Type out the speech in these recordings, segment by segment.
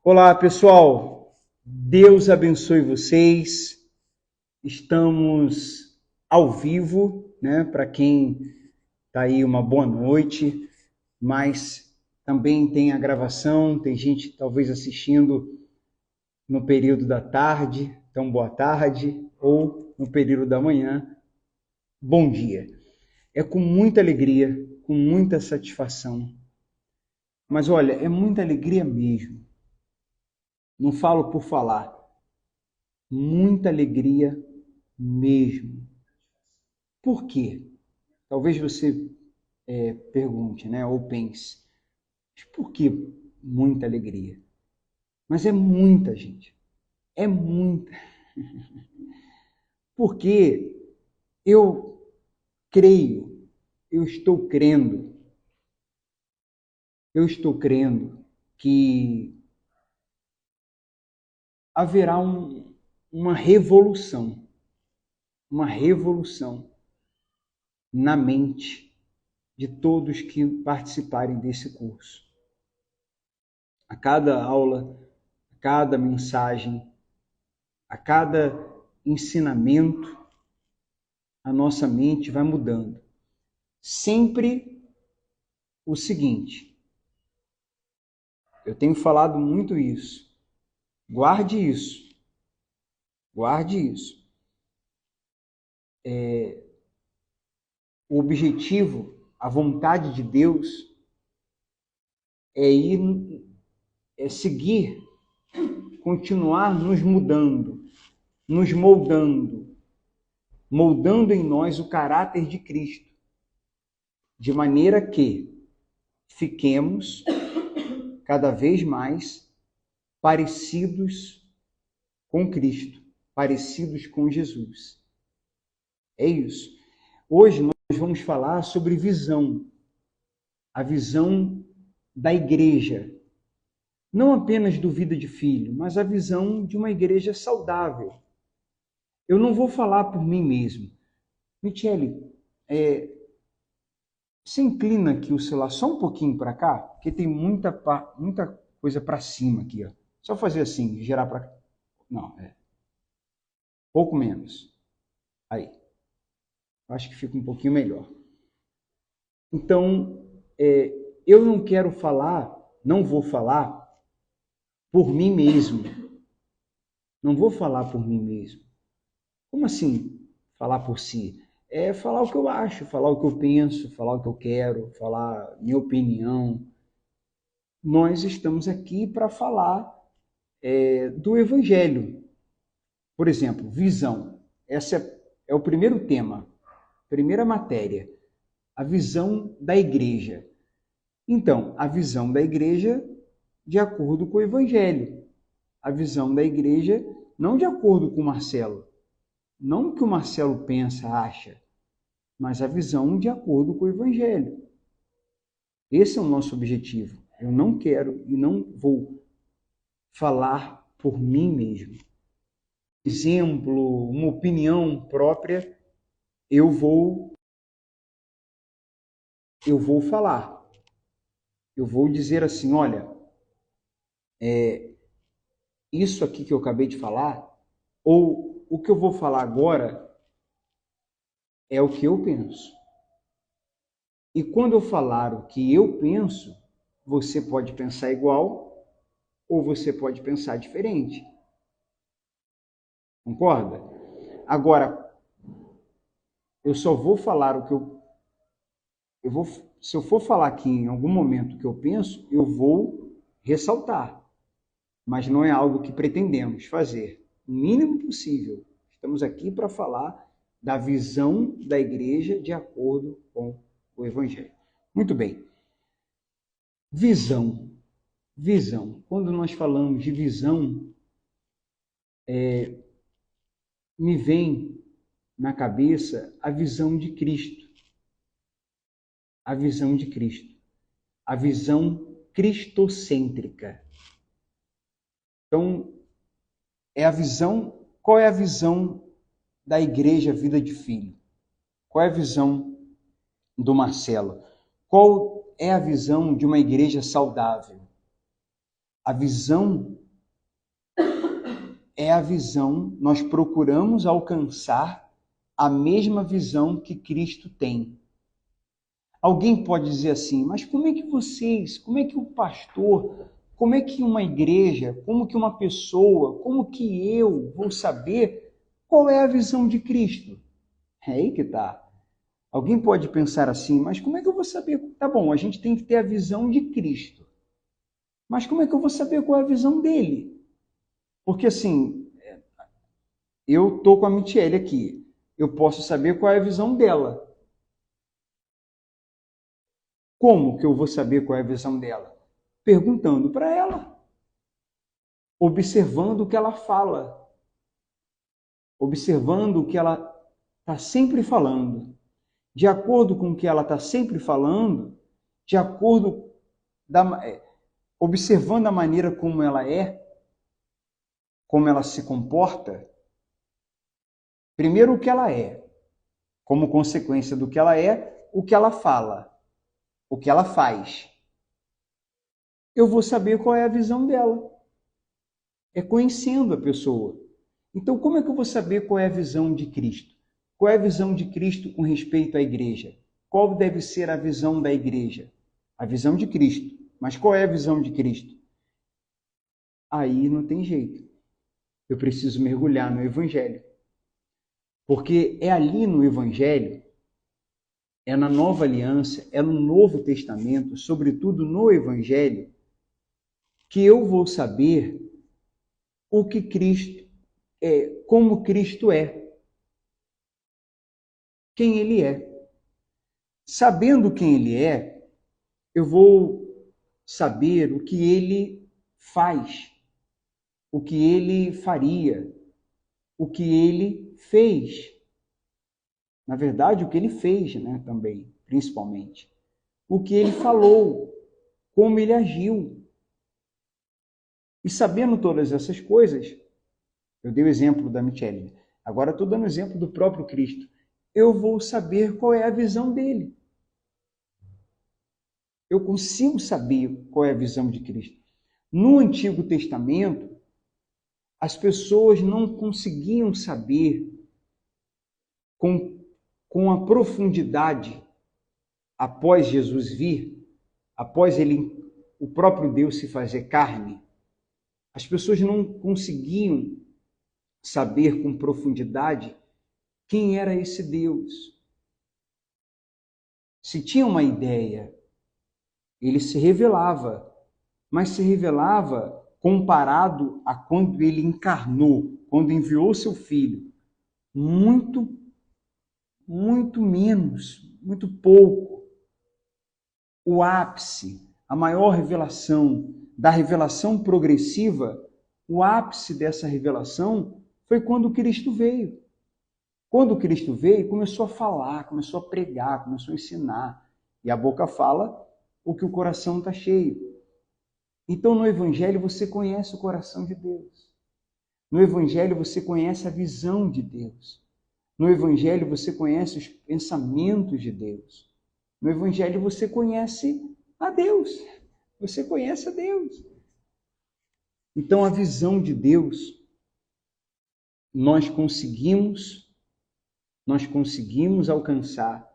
Olá, pessoal. Deus abençoe vocês. Estamos ao vivo, né? Para quem está aí, uma boa noite. Mas também tem a gravação, tem gente talvez assistindo no período da tarde, então boa tarde, ou no período da manhã, bom dia. É com muita alegria, com muita satisfação. Mas olha, é muita alegria mesmo. Não falo por falar. Muita alegria mesmo. Por quê? Talvez você pergunte, né? Ou pense, mas por que muita alegria? Mas é muita, gente. É muita. Porque eu creio, eu estou crendo que haverá uma revolução na mente de todos que participarem desse curso. A cada aula, a cada mensagem, a cada ensinamento, a nossa mente vai mudando. Sempre o seguinte, eu tenho falado muito isso, guarde isso, guarde isso. O objetivo, a vontade de Deus é seguir, continuar nos mudando, nos moldando em nós o caráter de Cristo, de maneira que fiquemos cada vez mais parecidos com Cristo, parecidos com Jesus. É isso. Hoje nós vamos falar sobre visão, a visão da igreja. Não apenas do Vida de Filho, mas a visão de uma igreja saudável. Eu não vou falar por mim mesmo. Michele, você inclina aqui o celular só um pouquinho para cá, porque tem muita coisa para cima aqui. Ó. Só fazer assim, girar para cá. Não, pouco menos. Aí. Acho que fica um pouquinho melhor. Então, eu não quero falar, não vou falar por mim mesmo. Não vou falar por mim mesmo. Como assim falar por si? É falar o que eu acho, falar o que eu penso, falar o que eu quero, falar minha opinião. Nós estamos aqui para falar do Evangelho. Por exemplo, visão. Esse é o primeiro tema, primeira matéria. A visão da igreja. Então, a visão da igreja de acordo com o Evangelho. A visão da igreja não de acordo com o Marcelo. Não o que o Marcelo pensa, acha, mas a visão de acordo com o Evangelho. Esse é o nosso objetivo. Eu não quero e não vou falar por mim mesmo. Exemplo, uma opinião própria, eu vou falar. Eu vou dizer assim, olha, isso aqui que eu acabei de falar, ou o que eu vou falar agora é o que eu penso. E quando eu falar o que eu penso, você pode pensar igual ou você pode pensar diferente. Concorda? Agora, eu só vou falar o que se eu for falar aqui em algum momento o que eu penso, eu vou ressaltar. Mas não é algo que pretendemos fazer. O mínimo possível. Estamos aqui para falar da visão da igreja de acordo com o Evangelho. Muito bem. Visão. Visão. Quando nós falamos de visão, me vem na cabeça a visão de Cristo. A visão de Cristo. A visão cristocêntrica. Então, qual é a visão da igreja Vida de Filho? Qual é a visão do Marcelo? Qual é a visão de uma igreja saudável? A visão é a visão, nós procuramos alcançar a mesma visão que Cristo tem. Alguém pode dizer assim, mas como é que vocês, como é que o pastor, como é que uma igreja, como que uma pessoa, como que eu vou saber qual é a visão de Cristo? É aí que tá. Alguém pode pensar assim, mas como é que eu vou saber? Tá bom, a gente tem que ter a visão de Cristo. Mas como é que eu vou saber qual é a visão dele? Porque assim, eu tô com a Michele aqui. Eu posso saber qual é a visão dela. Como que eu vou saber qual é a visão dela? Perguntando para ela, observando o que ela fala, observando o que ela está sempre falando. De acordo com o que ela está sempre falando, de acordo observando a maneira como ela é, como ela se comporta, primeiro o que ela é, como consequência do que ela é, o que ela fala, o que ela faz. Eu vou saber qual é a visão dela. É conhecendo a pessoa. Então, como é que eu vou saber qual é a visão de Cristo? Qual é a visão de Cristo com respeito à igreja? Qual deve ser a visão da igreja? A visão de Cristo. Mas qual é a visão de Cristo? Aí não tem jeito. Eu preciso mergulhar no Evangelho. Porque é ali no Evangelho, é na Nova Aliança, é no Novo Testamento, sobretudo no Evangelho, que eu vou saber o que Cristo é, como Cristo é, quem ele é. Sabendo quem ele é, eu vou saber o que ele faz, o que ele faria, o que ele fez. Na verdade, o que ele fez, né, também, principalmente. O que ele falou, como ele agiu. E sabendo todas essas coisas, eu dei o exemplo da Michele, agora estou dando o exemplo do próprio Cristo. Eu vou saber qual é a visão dele. Eu consigo saber qual é a visão de Cristo. No Antigo Testamento, as pessoas não conseguiam saber com a profundidade, após Jesus vir, após ele, o próprio Deus se fazer carne, as pessoas não conseguiam saber com profundidade quem era esse Deus. Se tinha uma ideia, ele se revelava, mas se revelava comparado a quando ele encarnou, quando enviou seu filho, muito menos, muito pouco. O ápice, a maior revelação da revelação progressiva, o ápice dessa revelação foi quando Cristo veio. Quando Cristo veio, começou a falar, começou a pregar, começou a ensinar. E a boca fala o que o coração está cheio. Então, no Evangelho, você conhece o coração de Deus. No Evangelho, você conhece a visão de Deus. No Evangelho, você conhece os pensamentos de Deus. No Evangelho, você conhece a Deus. Você conhece a Deus. Então, a visão de Deus, nós conseguimos alcançar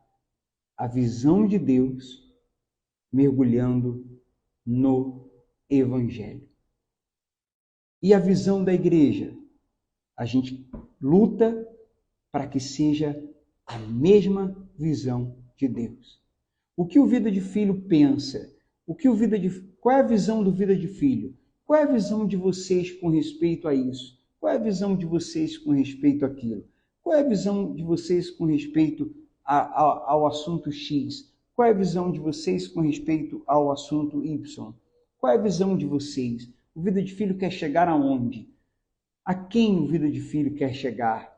a visão de Deus mergulhando no Evangelho. E a visão da igreja? A gente luta para que seja a mesma visão de Deus. O que o Vida de Filho pensa? Qual é a visão do Vida de Filho? Qual é a visão de vocês com respeito a isso? Qual é a visão de vocês com respeito àquilo? Qual é a visão de vocês com respeito ao assunto X? Qual é a visão de vocês com respeito ao assunto Y? Qual é a visão de vocês? O Vida de Filho quer chegar aonde? A quem o Vida de Filho quer chegar?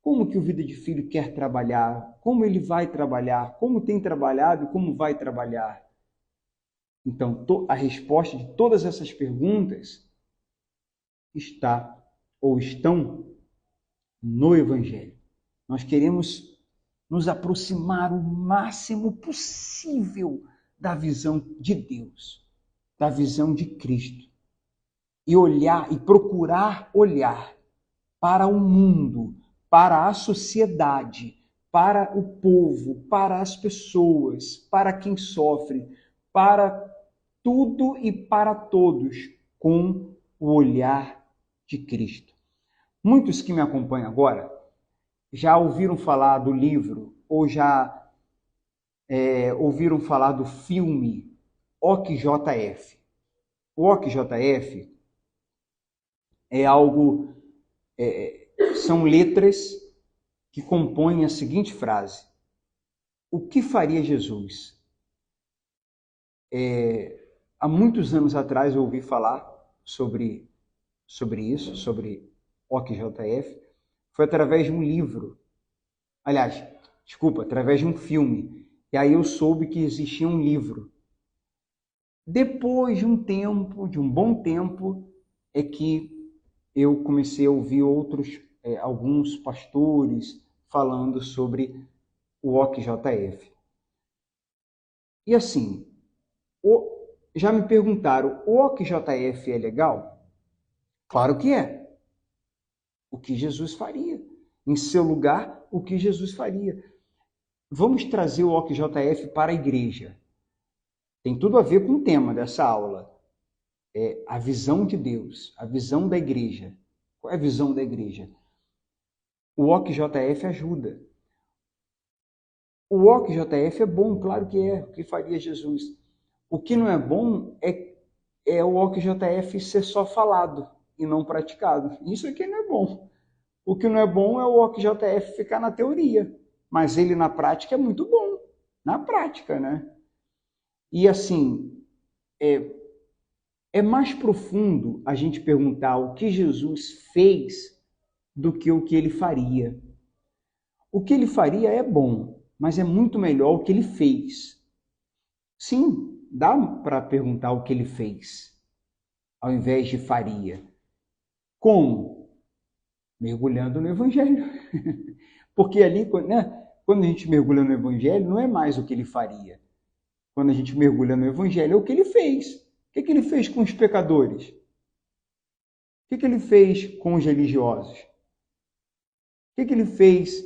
Como que o Vida de Filho quer trabalhar? Como ele vai trabalhar? Como tem trabalhado e como vai trabalhar? Então, a resposta de todas essas perguntas está ou estão no Evangelho. Nós queremos nos aproximar o máximo possível da visão de Deus, da visão de Cristo. e olhar e procurar olhar para o mundo, para a sociedade, para o povo, para as pessoas, para quem sofre, para tudo e para todos, com o olhar de Cristo. Muitos que me acompanham agora já ouviram falar do livro ou já ouviram falar do filme OQJF. O OQJF é algo, são letras que compõem a seguinte frase: o que faria Jesus? Há muitos anos atrás eu ouvi falar sobre isso, sobre OQJF, foi através de um livro, aliás, desculpa, através de um filme, e aí eu soube que existia um livro. Depois de um tempo, de um bom tempo, é que eu comecei a ouvir alguns pastores falando sobre o OQJF. E assim, já me perguntaram, o OQJF é legal? Claro que é. O que Jesus faria? Em seu lugar, o que Jesus faria? Vamos trazer o OQJF para a igreja. Tem tudo a ver com o tema dessa aula. É a visão de Deus, a visão da igreja. Qual é a visão da igreja? O OQJF ajuda. O OQJF é bom, claro que é. O que faria Jesus? O que não é bom é o OQJF ser só falado e não praticado. Isso aqui não é bom. O que não é bom é o OQJF ficar na teoria, mas ele na prática é muito bom. Na prática, né? E assim, é mais profundo a gente perguntar o que Jesus fez do que o que ele faria. O que ele faria é bom, mas é muito melhor o que ele fez. Sim, dá para perguntar o que ele fez, ao invés de faria. Como? Mergulhando no Evangelho. Porque ali, né, quando a gente mergulha no Evangelho, não é mais o que ele faria. Quando a gente mergulha no Evangelho, é o que ele fez. O que ele fez com os pecadores? O que ele fez com os religiosos? O que ele fez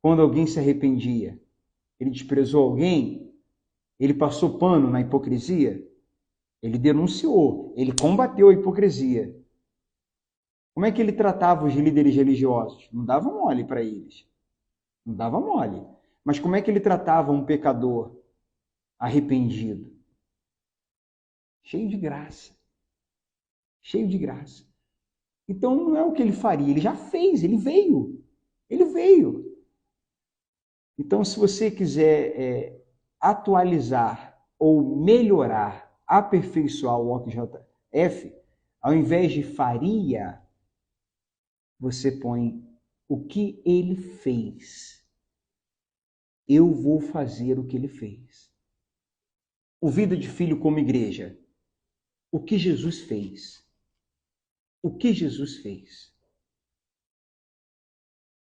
quando alguém se arrependia? Ele desprezou alguém? Ele passou pano na hipocrisia? Ele denunciou, ele combateu a hipocrisia. Como é que ele tratava os líderes religiosos? Não dava mole para eles. Não dava mole. Mas como é que ele tratava um pecador arrependido? Cheio de graça. Cheio de graça. Então não é o que ele faria, ele já fez, ele veio. Ele veio. Então, se você quiser atualizar ou melhorar, aperfeiçoar o OQJF, ao invés de faria, você põe o que ele fez. Eu vou fazer o que ele fez. O Vida de Filho como igreja. O que Jesus fez? O que Jesus fez?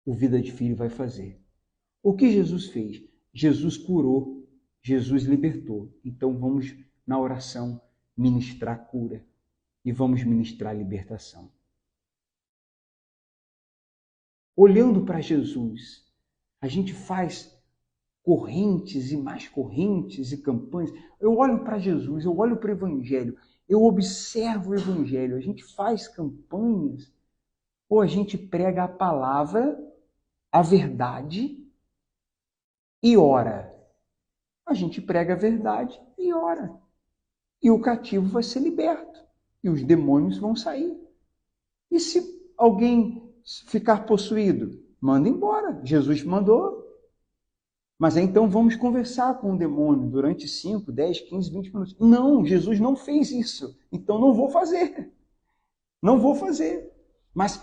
O Vida de Filho vai fazer. O que Jesus fez? Jesus curou, Jesus libertou. Então vamos na oração ministrar cura e vamos ministrar libertação. Olhando para Jesus, a gente faz correntes e mais correntes e campanhas. Eu olho para Jesus, eu olho para o Evangelho, eu observo o Evangelho, a gente faz campanhas, ou a gente prega a palavra, a verdade e ora. A gente prega a verdade e ora. E o cativo vai ser liberto. E os demônios vão sair. E se alguém ficar possuído? Manda embora. Jesus mandou. Mas aí, então vamos conversar com o demônio durante 5, 10, 15, 20 minutos. Não, Jesus não fez isso. Então não vou fazer. Não vou fazer. Mas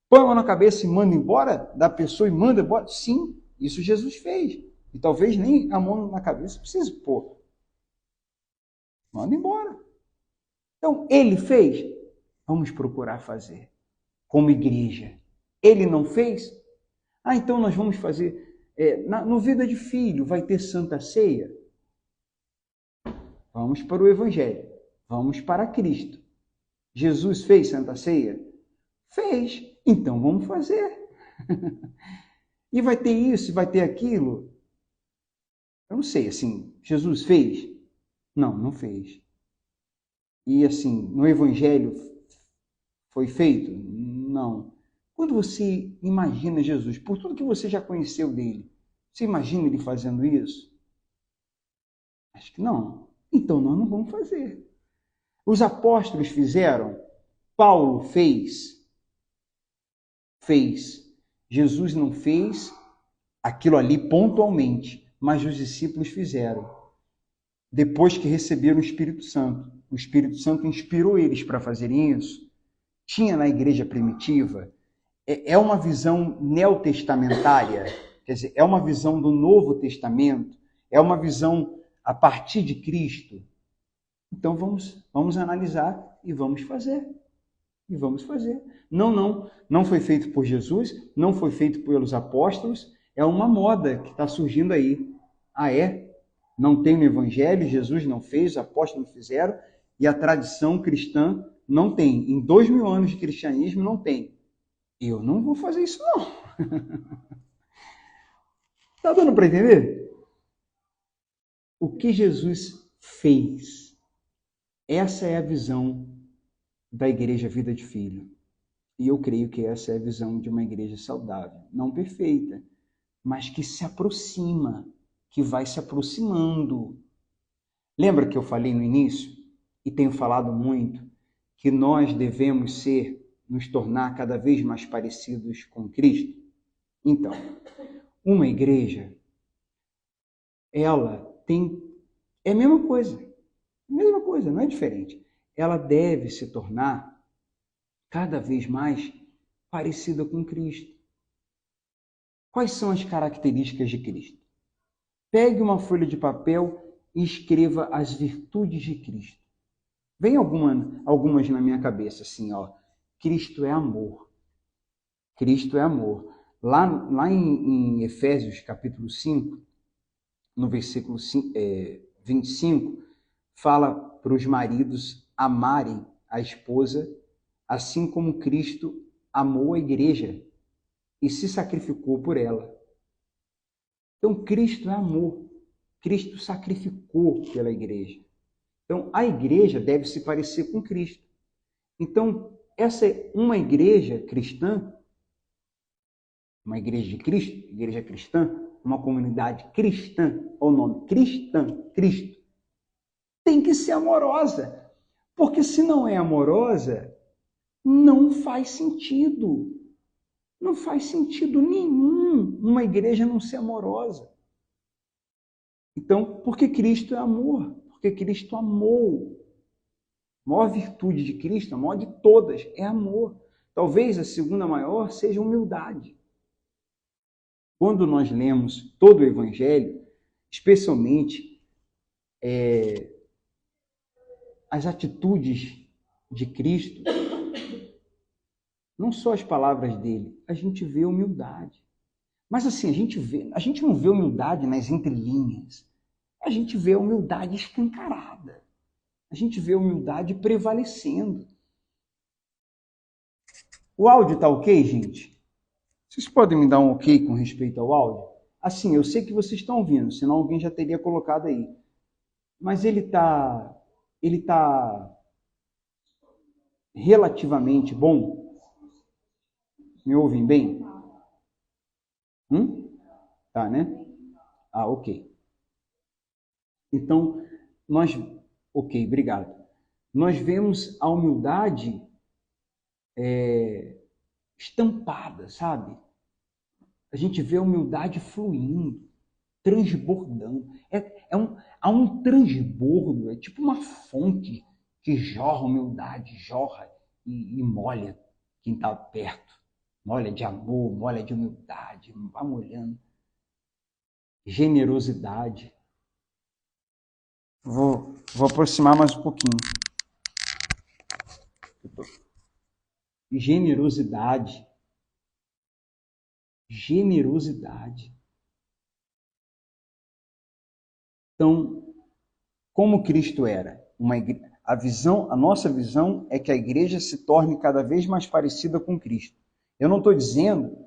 põe a mão na cabeça e manda embora da pessoa e manda embora? Sim, isso Jesus fez. E talvez nem a mão na cabeça precise pôr. Manda embora. Então, ele fez? Vamos procurar fazer. Como igreja. Ele não fez? Então nós vamos fazer. No Vida de Filho vai ter Santa Ceia? Vamos para o Evangelho. Vamos para Cristo. Jesus fez Santa Ceia? Fez. Então vamos fazer. E vai ter isso, vai ter aquilo. Eu não sei, assim, Jesus fez? Não, não fez. E assim, no Evangelho foi feito? Não. Quando você imagina Jesus, por tudo que você já conheceu dele, você imagina ele fazendo isso? Acho que não. Então nós não vamos fazer. Os apóstolos fizeram? Paulo fez? Fez. Jesus não fez aquilo ali pontualmente, mas os discípulos fizeram. Depois que receberam o Espírito Santo. O Espírito Santo inspirou eles para fazerem isso. Tinha na igreja primitiva. É uma visão neotestamentária, quer dizer, é uma visão do Novo Testamento, é uma visão a partir de Cristo. Então vamos analisar e vamos fazer. E vamos fazer. Não foi feito por Jesus, não foi feito pelos apóstolos, é uma moda que está surgindo aí. Ah, é? Não tem no Evangelho, Jesus não fez, os apóstolos não fizeram, e a tradição cristã não tem. Em 2000 anos de cristianismo não tem. Eu não vou fazer isso, não. Tá dando para entender? O que Jesus fez? Essa é a visão da Igreja Vida de Filho. E eu creio que essa é a visão de uma igreja saudável. Não perfeita, mas que se aproxima, que vai se aproximando. Lembra que eu falei no início, e tenho falado muito, que nós devemos nos tornar cada vez mais parecidos com Cristo? Então, uma igreja, ela tem... É a mesma coisa, não é diferente. Ela deve se tornar cada vez mais parecida com Cristo. Quais são as características de Cristo? Pegue uma folha de papel e escreva as virtudes de Cristo. Vem algumas na minha cabeça, assim, ó. Cristo é amor. Cristo é amor. Lá em Efésios, capítulo 5, no versículo 25, fala para os maridos amarem a esposa, assim como Cristo amou a igreja e se sacrificou por ela. Então, Cristo é amor. Cristo sacrificou pela igreja. Então, a igreja deve se parecer com Cristo. Então, essa é uma igreja cristã, uma igreja de Cristo, igreja cristã, uma comunidade cristã, ou o nome cristã, Cristo, tem que ser amorosa. Porque se não é amorosa, não faz sentido. Não faz sentido nenhum uma igreja não ser amorosa. Então, porque Cristo é amor, porque Cristo amou. A maior virtude de Cristo, a maior de todas, é amor. Talvez a segunda maior seja humildade. Quando nós lemos todo o Evangelho, especialmente as atitudes de Cristo, não só as palavras dele, a gente vê humildade. Mas assim, a gente não vê humildade nas entrelinhas. A gente vê a humildade escancarada. A gente vê a humildade prevalecendo. O áudio está ok, gente? Vocês podem me dar um ok com respeito ao áudio? Assim, eu sei que vocês estão ouvindo, senão alguém já teria colocado aí. Mas ele tá relativamente bom? Me ouvem bem? Tá, né? Ah, ok. Então, ok, obrigado. Nós vemos a humildade estampada, sabe? A gente vê a humildade fluindo, transbordando. Há um transbordo, é tipo uma fonte que jorra humildade, jorra e molha quem está perto. Molha de amor, molha de humildade, vai molhando. Generosidade. Vou aproximar mais um pouquinho. Generosidade. Generosidade. Então, como Cristo era? a nossa visão é que a igreja se torne cada vez mais parecida com Cristo. Eu não estou dizendo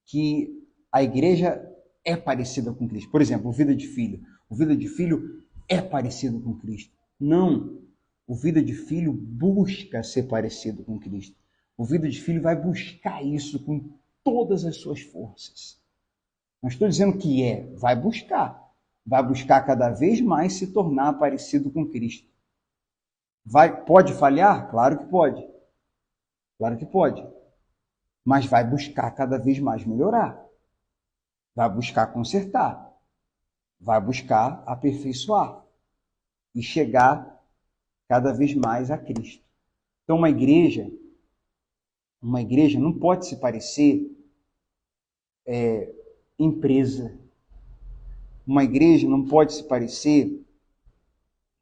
que a igreja é parecida com Cristo. Por exemplo, o Vida de Filho. O Vida de Filho é parecido com Cristo. Não. O Vida de Filho busca ser parecido com Cristo. O Vida de Filho vai buscar isso com todas as suas forças. Não estou dizendo que vai buscar. Vai buscar cada vez mais se tornar parecido com Cristo. Pode falhar? Claro que pode. Claro que pode. Mas vai buscar cada vez mais melhorar. Vai buscar consertar. Vai buscar aperfeiçoar. E chegar cada vez mais a Cristo. Então, uma igreja não pode se parecer empresa. Uma igreja não pode se parecer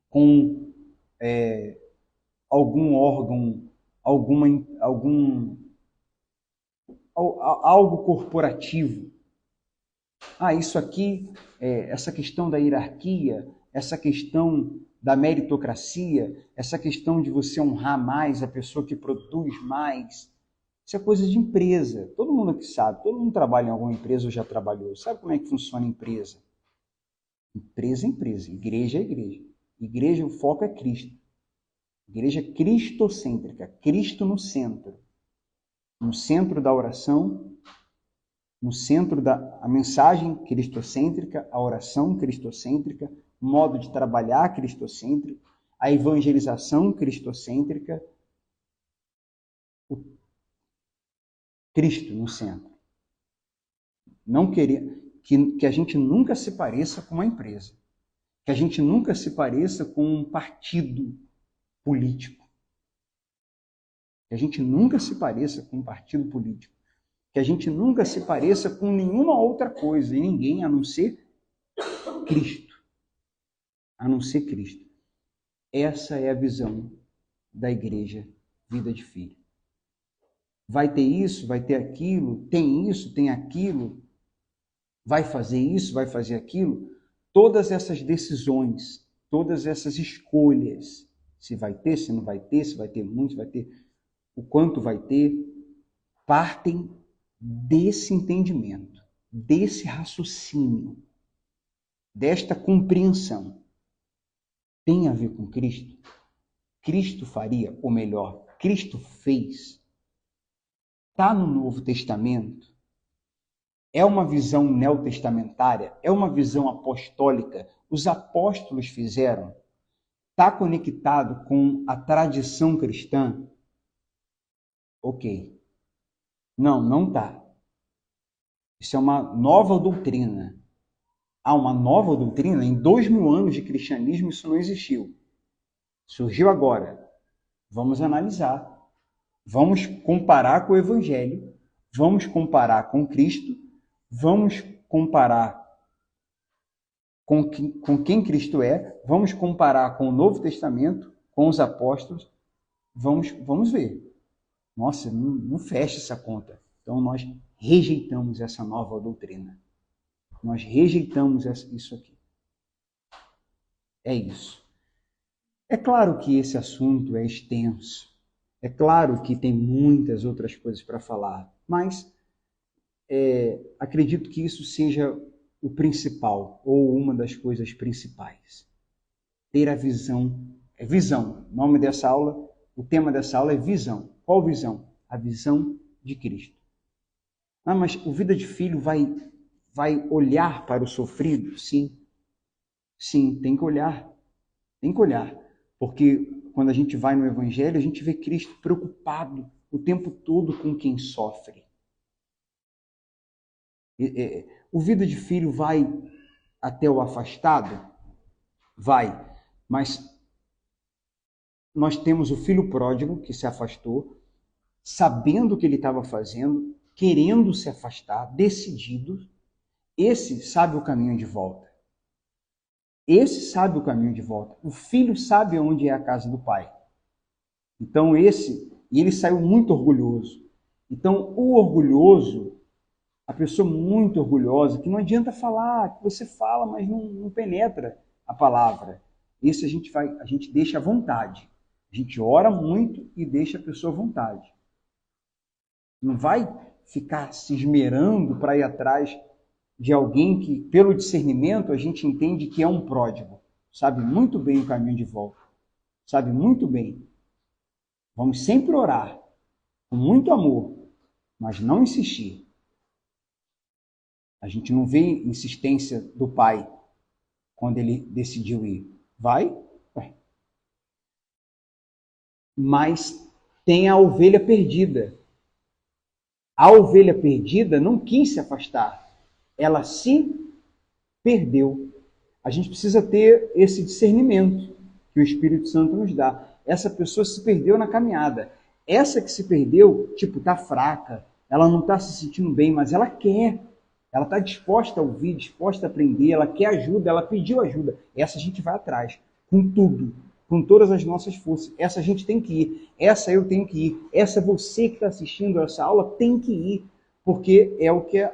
com algum órgão, algo corporativo. Isso aqui, essa questão da hierarquia, essa questão da meritocracia, essa questão de você honrar mais a pessoa que produz mais, isso é coisa de empresa. Todo mundo aqui sabe, todo mundo trabalha em alguma empresa ou já trabalhou. Sabe como é que funciona a empresa? Empresa é empresa, igreja é igreja. Igreja, o foco é Cristo. Igreja cristocêntrica, Cristo no centro. No centro da oração, no centro a mensagem cristocêntrica, a oração cristocêntrica, o modo de trabalhar cristocêntrico, a evangelização cristocêntrica, o Cristo no centro. Não querer que a gente nunca se pareça com uma empresa, que a gente nunca se pareça com um partido político, que a gente nunca se pareça com um partido político, que a gente nunca se pareça com nenhuma outra coisa e ninguém a não ser Cristo. A não ser Cristo. Essa é a visão da igreja Vida de Filho. Vai ter isso, vai ter aquilo, tem isso, tem aquilo, vai fazer isso, vai fazer aquilo. Todas essas decisões, todas essas escolhas, se vai ter, se não vai ter, se vai ter muito, se vai ter o quanto vai ter, partem desse entendimento, desse raciocínio, desta compreensão. Tem a ver com Cristo? Cristo faria, ou melhor, Cristo fez. Está no Novo Testamento? É uma visão neotestamentária? É uma visão apostólica? Os apóstolos fizeram? Está conectado com a tradição cristã? Ok. Não está. Isso é uma nova doutrina. Uma nova doutrina? Em 2000 anos de cristianismo isso não existiu. Surgiu agora. Vamos analisar. Vamos comparar com o Evangelho. Vamos comparar com Cristo. Vamos comparar com quem Cristo é. Vamos comparar com o Novo Testamento, com os apóstolos. Vamos ver. Nossa, não fecha essa conta. Então nós rejeitamos essa nova doutrina. Nós rejeitamos isso aqui. É isso. É claro que esse assunto é extenso. É claro que tem muitas outras coisas para falar. Mas acredito que isso seja o principal, ou uma das coisas principais. Ter a visão. É visão. O nome dessa aula, o tema dessa aula é visão. Qual visão? A visão de Cristo. Mas o Vida de Filho vai olhar para o sofrido? Sim. Sim, tem que olhar. Tem que olhar. Porque quando a gente vai no Evangelho, a gente vê Cristo preocupado o tempo todo com quem sofre. O Vida de Filho vai até o afastado? Vai. Mas nós temos o filho pródigo que se afastou, sabendo o que ele estava fazendo, querendo se afastar, decidido. Esse sabe o caminho de volta. Esse sabe o caminho de volta. O filho sabe onde é a casa do pai. Então e ele saiu muito orgulhoso. Então o orgulhoso, a pessoa muito orgulhosa, que não adianta falar, que você fala, mas não penetra a palavra. Esse a gente deixa à vontade. A gente ora muito e deixa a pessoa à vontade. Não vai ficar se esmerando para ir atrás de alguém que, pelo discernimento, a gente entende que é um pródigo. Sabe muito bem o caminho de volta. Sabe muito bem. Vamos sempre orar, com muito amor, mas não insistir. A gente não vê insistência do pai quando ele decidiu ir. Vai? Ué. Mas tem a ovelha perdida. A ovelha perdida não quis se afastar. Ela se perdeu. A gente precisa ter esse discernimento que o Espírito Santo nos dá. Essa pessoa se perdeu na caminhada. Essa que se perdeu, tá fraca, ela não está se sentindo bem, mas ela quer. Ela está disposta a ouvir, disposta a aprender, ela quer ajuda, ela pediu ajuda. Essa a gente vai atrás, com tudo, com todas as nossas forças. Essa a gente tem que ir, essa eu tenho que ir, essa você que está assistindo essa aula tem que ir, porque é o que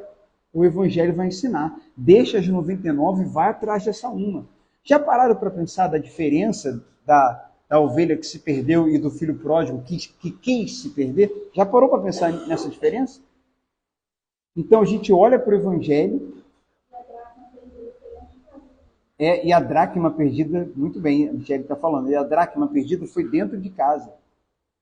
o Evangelho vai ensinar. Deixa as 99 e vai atrás dessa uma. Já pararam para pensar da diferença da ovelha que se perdeu e do filho pródigo que quis se perder? Já parou para pensar nessa diferença? Então a gente olha para o Evangelho e a dracma perdida, muito bem, a Michele está falando, e a dracma perdida foi dentro de casa.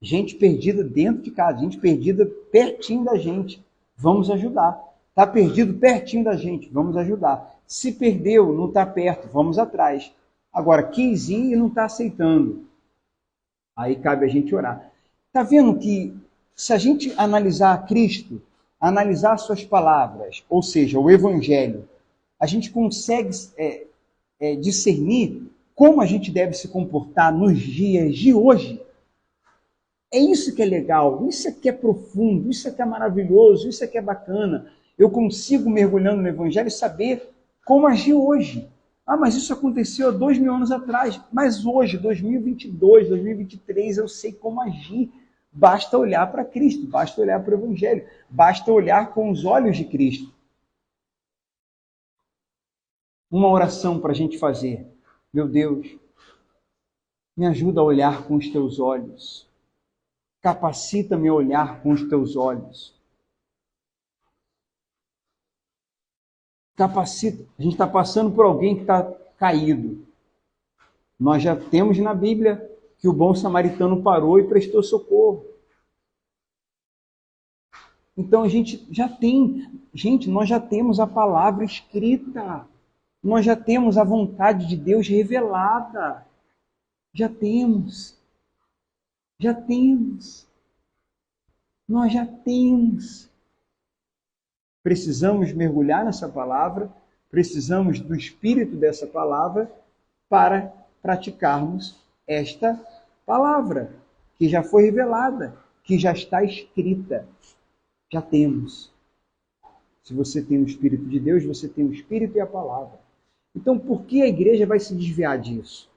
Gente perdida dentro de casa, gente perdida pertinho da gente. Vamos ajudar. Está perdido pertinho da gente, vamos ajudar. Se perdeu, não está perto, vamos atrás. Agora, quis ir e não está aceitando. Aí cabe a gente orar. Está vendo que se a gente analisar Cristo, analisar suas palavras, ou seja, o Evangelho, a gente consegue discernir como a gente deve se comportar nos dias de hoje. É isso que é legal, isso é que é profundo, isso é que é maravilhoso, isso é que é bacana. Eu consigo, mergulhando no Evangelho, saber como agir hoje. Ah, mas isso aconteceu há 2000 anos atrás. Mas hoje, 2022, 2023, eu sei como agir. Basta olhar para Cristo, basta olhar para o Evangelho, basta olhar com os olhos de Cristo. Uma oração para a gente fazer. Meu Deus, me ajuda a olhar com os teus olhos. Capacita-me a olhar com os teus olhos. Capacita. A gente está passando por alguém que está caído. Nós já temos na Bíblia que o bom samaritano parou e prestou socorro. Então nós já temos a palavra escrita. Nós já temos a vontade de Deus revelada. Já temos. Nós já temos. Precisamos mergulhar nessa palavra, precisamos do espírito dessa palavra para praticarmos esta palavra, que já foi revelada, que já está escrita. Já temos. Se você tem o Espírito de Deus, você tem o Espírito e a palavra. Então, por que a igreja vai se desviar disso?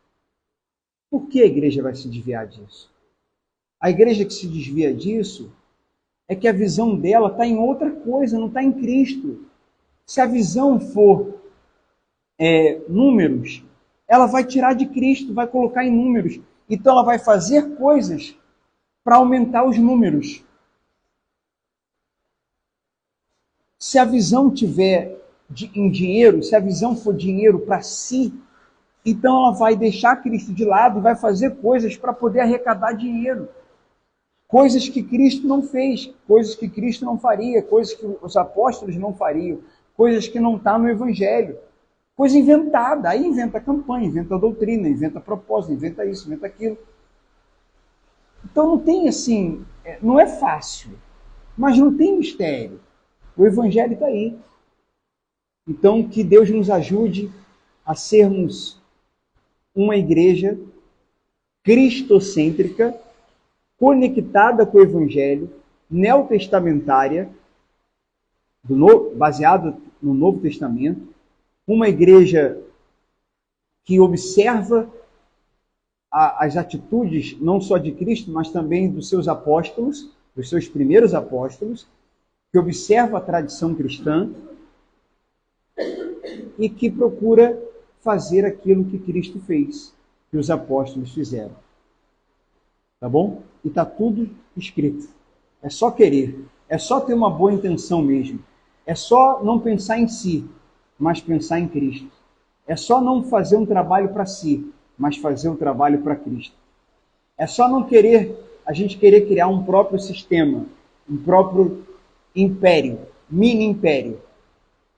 Por que a igreja vai se desviar disso? A igreja que se desvia disso é que a visão dela está em outra coisa, não está em Cristo. Se a visão for números, ela vai tirar de Cristo, vai colocar em números. Então ela vai fazer coisas para aumentar os números. Se a visão tiver em dinheiro, se a visão for dinheiro para si, então ela vai deixar Cristo de lado e vai fazer coisas para poder arrecadar dinheiro. Coisas que Cristo não fez, coisas que Cristo não faria, coisas que os apóstolos não fariam, coisas que não estão no Evangelho. Coisa inventada. Aí inventa campanha, inventa doutrina, inventa propósito, inventa isso, inventa aquilo. Então não tem assim, não é fácil, mas não tem mistério. O Evangelho está aí. Então que Deus nos ajude a sermos uma igreja cristocêntrica, conectada com o Evangelho, neotestamentária, baseada no Novo Testamento, uma igreja que observa as atitudes não só de Cristo, mas também dos seus apóstolos, dos seus primeiros apóstolos, que observa a tradição cristã e que procura fazer aquilo que Cristo fez, que os apóstolos fizeram. Tá bom? E está tudo escrito. É só querer. É só ter uma boa intenção mesmo. É só não pensar em si, mas pensar em Cristo. É só não fazer um trabalho para si, mas fazer um trabalho para Cristo. É só não querer, a gente querer criar um próprio sistema, um próprio império, mini império,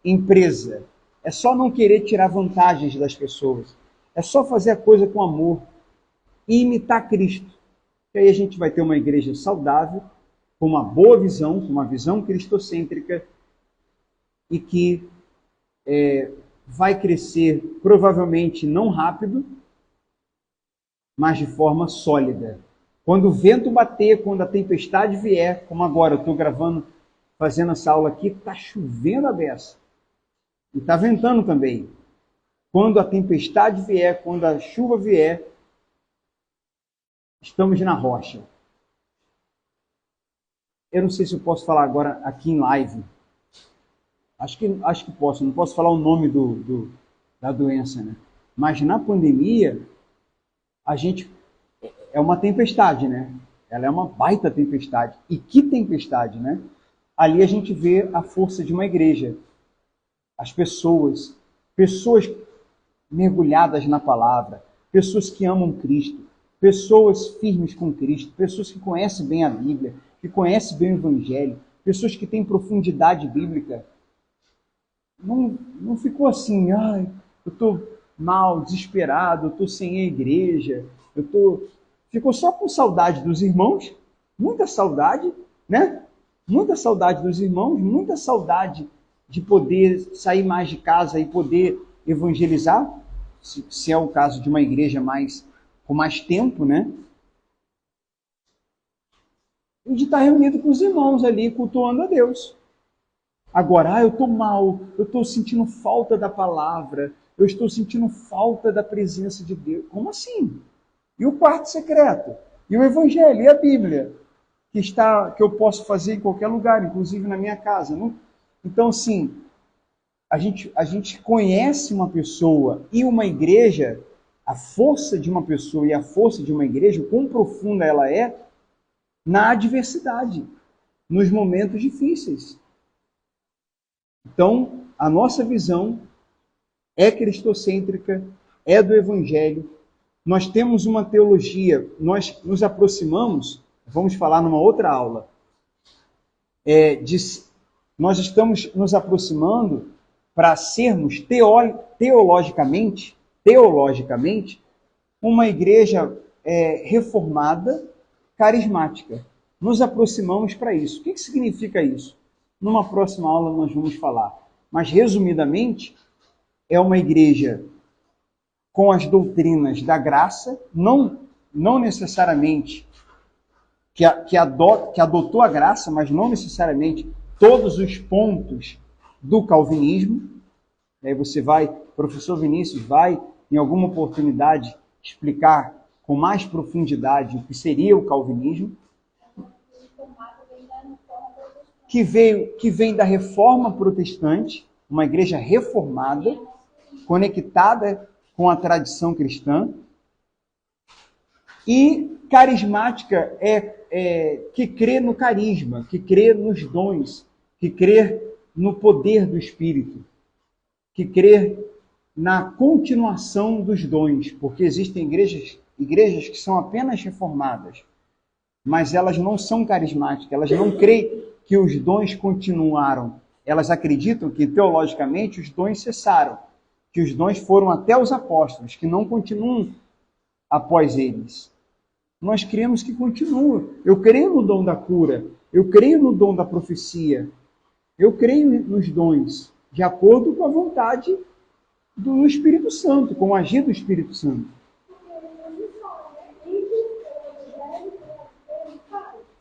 empresa. É só não querer tirar vantagens das pessoas. É só fazer a coisa com amor e imitar Cristo. E aí a gente vai ter uma igreja saudável, com uma boa visão, com uma visão cristocêntrica e que vai crescer provavelmente não rápido, mas de forma sólida. Quando o vento bater, quando a tempestade vier, como agora eu estou gravando, fazendo essa aula aqui, está chovendo a beça. E está ventando também. Quando a tempestade vier, quando a chuva vier, estamos na rocha. Eu não sei se eu posso falar agora aqui em live. Acho que posso. Não posso falar o nome da doença, né? Mas na pandemia, a gente... É uma tempestade, né? Ela é uma baita tempestade. E que tempestade, né? Ali a gente vê a força de uma igreja. As pessoas mergulhadas na palavra, pessoas que amam Cristo, pessoas firmes com Cristo, pessoas que conhecem bem a Bíblia, que conhecem bem o Evangelho, pessoas que têm profundidade bíblica. Não ficou assim, ai, eu estou mal, desesperado, eu estou sem a igreja, Ficou só com saudade dos irmãos, muita saudade, né? Muita saudade dos irmãos, muita saudade de poder sair mais de casa e poder evangelizar, se é o caso de uma igreja com mais tempo, né? E de estar reunido com os irmãos ali, cultuando a Deus. Agora, eu estou mal, eu estou sentindo falta da palavra, eu estou sentindo falta da presença de Deus. Como assim? E o quarto secreto? E o Evangelho? E a Bíblia? Que eu posso fazer em qualquer lugar, inclusive na minha casa. Não? Então, assim, a gente conhece uma pessoa e uma igreja, a força de uma pessoa e a força de uma igreja, o quão profunda ela é, na adversidade, nos momentos difíceis. Então, a nossa visão é cristocêntrica, é do Evangelho. Nós temos uma teologia, nós nos aproximamos, vamos falar numa outra aula, nós estamos nos aproximando para sermos teologicamente, uma igreja reformada, carismática. Nos aproximamos para isso. O que significa isso? Numa próxima aula nós vamos falar. Mas, resumidamente, é uma igreja com as doutrinas da graça, não necessariamente que adotou a graça, mas não necessariamente todos os pontos do calvinismo. Aí você professor Vinícius vai, em alguma oportunidade, explicar com mais profundidade o que seria o calvinismo, que vem da reforma protestante, uma igreja reformada, conectada com a tradição cristã, e carismática que crê no carisma, que crê nos dons, que crê no poder do Espírito, que crê na continuação dos dons, porque existem igrejas que são apenas reformadas, mas elas não são carismáticas, elas não creem que os dons continuaram, elas acreditam que teologicamente os dons cessaram, que os dons foram até os apóstolos, que não continuam após eles. Nós cremos que continua. Eu creio no dom da cura, eu creio no dom da profecia, eu creio nos dons, de acordo com a vontade do Espírito Santo, com o agir do Espírito Santo.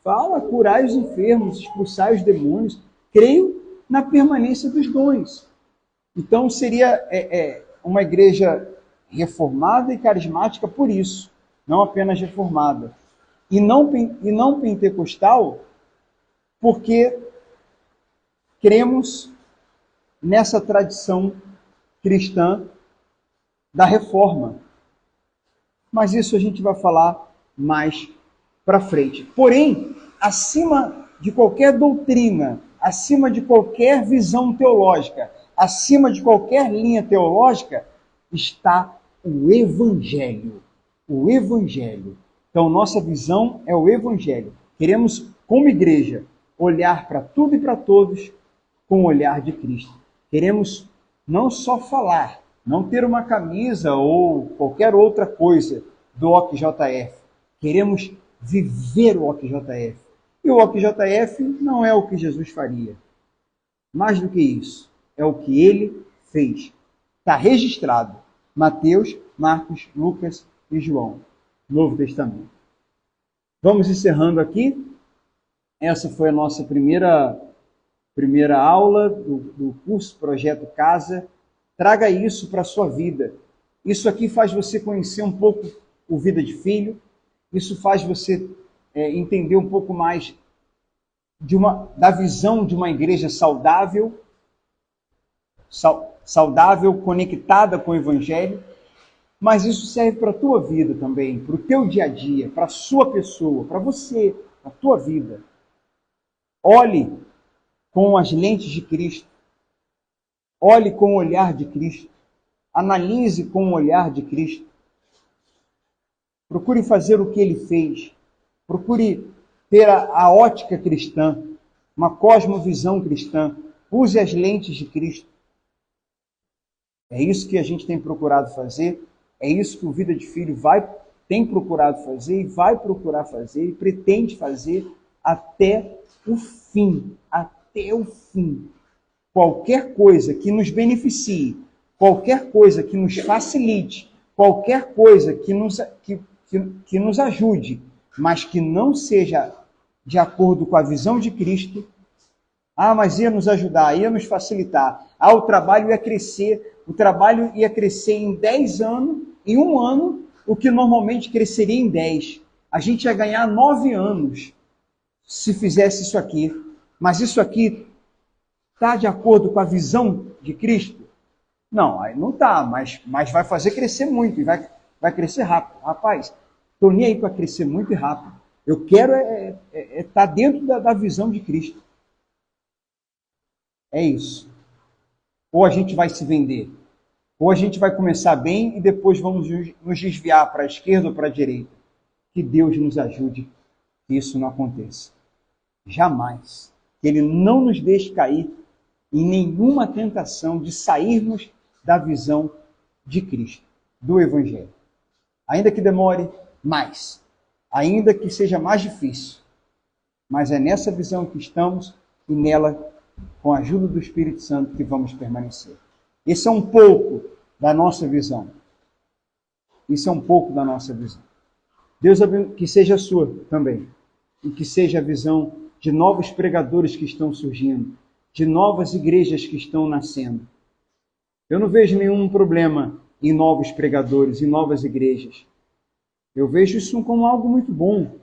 Fala, curai os enfermos, expulsai os demônios. Creio na permanência dos dons. Então seria uma igreja reformada e carismática por isso, não apenas reformada. E não pentecostal, porque cremos nessa tradição cristã da reforma. Mas isso a gente vai falar mais para frente. Porém, acima de qualquer doutrina, acima de qualquer visão teológica, acima de qualquer linha teológica, está o Evangelho. O Evangelho. Então, nossa visão é o Evangelho. Queremos, como igreja, olhar para tudo e para todos com o olhar de Cristo. Queremos não só falar, não ter uma camisa ou qualquer outra coisa do OQJF. Queremos viver o OQJF. E o OQJF não é o que Jesus faria. Mais do que isso, é o que ele fez. Está registrado. Mateus, Marcos, Lucas e João. Novo Testamento. Vamos encerrando aqui. Essa foi a nossa primeira aula do curso Projeto Casa. Traga isso para a sua vida. Isso aqui faz você conhecer um pouco o Vida de Filho. Isso faz você entender um pouco mais da visão de uma igreja saudável, conectada com o Evangelho. Mas isso serve para a tua vida também, para o teu dia a dia, para a sua pessoa, para você, para a tua vida. Olhe com as lentes de Cristo. Olhe com o olhar de Cristo. Analise com o olhar de Cristo. Procure fazer o que ele fez. Procure ter a ótica cristã, uma cosmovisão cristã. Use as lentes de Cristo. É isso que a gente tem procurado fazer. É isso que o Vida de Filho tem procurado fazer e vai procurar fazer e pretende fazer até o fim. Até o fim. Qualquer coisa que nos beneficie, qualquer coisa que nos facilite, qualquer coisa que nos ajude, mas que não seja de acordo com a visão de Cristo. Mas ia nos ajudar, ia nos facilitar. O trabalho ia crescer. O trabalho ia crescer em 10 anos, em 1 ano, o que normalmente cresceria em 10. A gente ia ganhar 9 anos se fizesse isso aqui. Mas isso aqui está de acordo com a visão de Cristo? Não, aí não está, mas vai fazer crescer muito e vai crescer rápido. Rapaz, estou nem aí para crescer muito e rápido. Eu quero estar dentro da visão de Cristo. É isso. Ou a gente vai se vender, ou a gente vai começar bem e depois vamos nos desviar para a esquerda ou para a direita. Que Deus nos ajude que isso não aconteça. Jamais. Que Ele não nos deixe cair em nenhuma tentação de sairmos da visão de Cristo, do Evangelho. Ainda que demore mais, ainda que seja mais difícil, mas é nessa visão que estamos e nela, com a ajuda do Espírito Santo, que vamos permanecer. Esse é um pouco da nossa visão. Isso é um pouco da nossa visão. Deus que seja a sua também, e que seja a visão de novos pregadores que estão surgindo, de novas igrejas que estão nascendo. Eu não vejo nenhum problema em novos pregadores, em novas igrejas. Eu vejo isso como algo muito bom.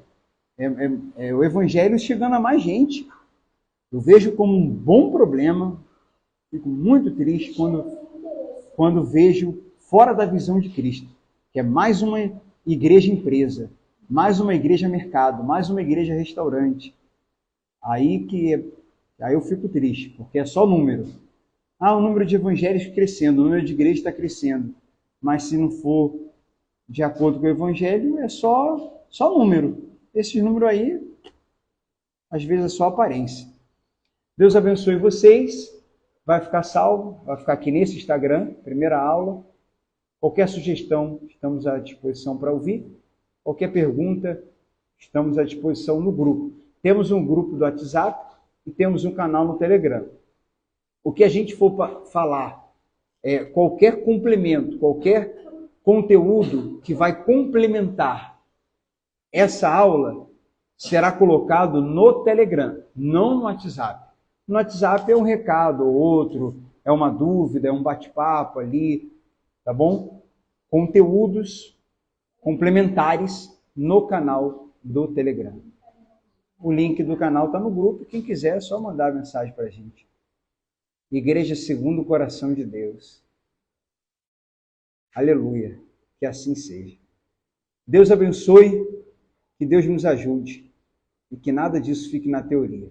É o Evangelho chegando a mais gente. Eu vejo como um bom problema, fico muito triste quando vejo fora da visão de Cristo, que é mais uma igreja empresa, mais uma igreja mercado, mais uma igreja restaurante. Aí eu fico triste, porque é só número. O número de evangelhos crescendo, o número de igrejas está crescendo. Mas se não for de acordo com o evangelho, é só número. Esse número aí, às vezes, é só aparência. Deus abençoe vocês. Vai ficar salvo, vai ficar aqui nesse Instagram, primeira aula. Qualquer sugestão, estamos à disposição para ouvir. Qualquer pergunta, estamos à disposição no grupo. Temos um grupo do WhatsApp e temos um canal no Telegram. O que a gente for falar, qualquer complemento, qualquer conteúdo que vai complementar essa aula, será colocado no Telegram, não no WhatsApp. No WhatsApp é um recado ou outro, é uma dúvida, é um bate-papo ali, tá bom? Conteúdos complementares no canal do Telegram. O link do canal está no grupo, quem quiser é só mandar mensagem para a gente. Igreja segundo o coração de Deus. Aleluia, que assim seja. Deus abençoe, Que Deus nos ajude e que nada disso fique na teoria.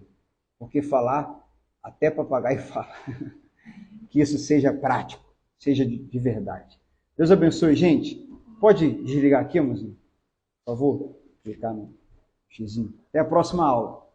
Porque falar, até papagaio fala. Que isso seja prático, seja de verdade. Deus abençoe, gente. Pode desligar aqui, amorzinho? Por favor, clicar no xizinho. Até a próxima aula.